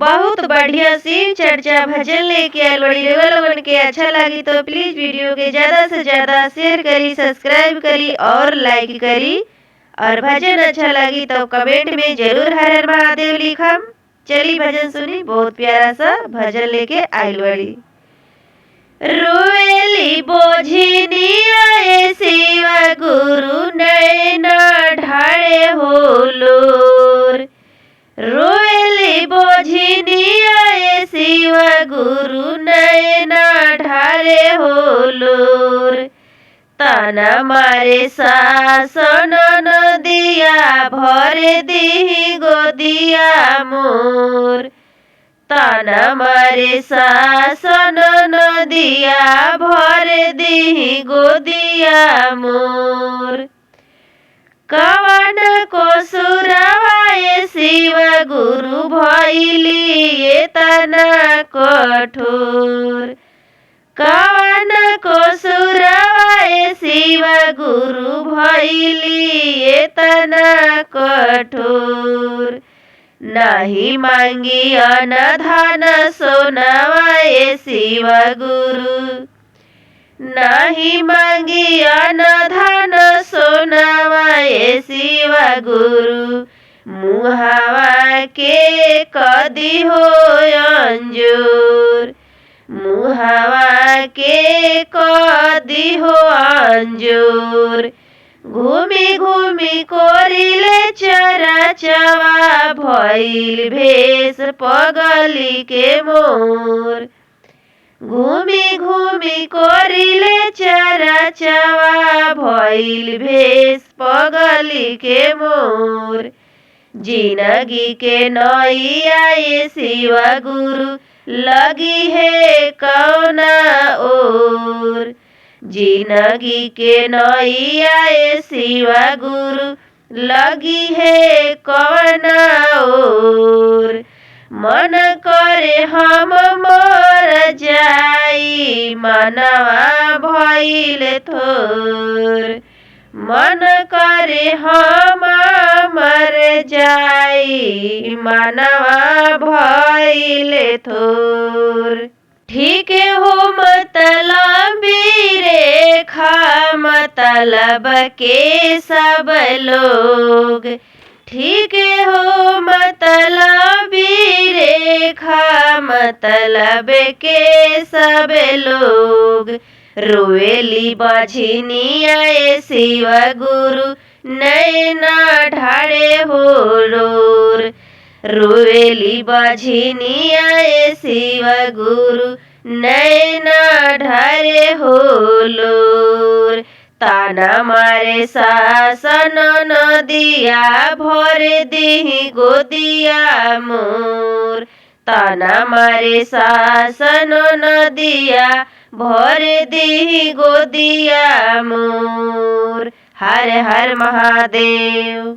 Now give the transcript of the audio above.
बहुत बढ़िया शिव चर्चा भजन लेके आयल बड़ी। रउआ लोगन के अच्छा लगी तो प्लीज वीडियो के ज्यादा से ज्यादा शेयर करी, सब्सक्राइब करी और लाइक करी। और भजन अच्छा लगी तो कमेंट में जरूर हर हर महादेव लिखम। चली भजन सुनी, बहुत प्यारा सा भजन लेके आयल बड़ी। रोएली बोझिनिया ए शिव गुरु नैना ढाळे होलोर। रोएली बोझिनिया ए शिव गुरु नैना ढाळे होलोर। ताना मारे सासन नदिया भरे दिही गोदिया मोर। ताना मारे सासन नदिया भरे दिही गोदिया मोर। कवन को सुरवाए शिव गुरु भइली एतना कठोर। कवन को सुरवाए शिव गुरु भइली एतना कठोर। नाही मांगी अन धन सोनावाए शिव गुरु। नाही मांगी अन धन सोनावाए शिव गुरु। मुहावा के कदी हो अंजोर। मुहावा के कदी हो अंजोर। घूमी घूमी कोरिले चराचवा भइल भेष पगली के मोर। घूमी घूमी कोरिले चराचवा भइल भेष पगली के मोर। जिंदगी के नैया ए शिव गुरु लगी है कौना ओर। जिंदगी के नैया ए शिव गुरु लगी है कौना ओर। मन करे हम मर जाई मनवा भइल थोर। मन करे हम मर जाई मनवा भइल थोर। ठीक हो मतलब रेखा मतलब के सब लोग। ठीक हो मतलब रेखा मतलब के सब लोग। रोएली बझिनिया ए शिव गुरु नैना ढाळे होलोर। रोएली बझिनिया ए शिव गुरु नैना ढाळे होलोर। ताना मारे सासन नदिया भरे दिही गोदिया मोर। ताना मारे सासन नदिया भरे दिही गोदिया मोर। हर हर महादेव।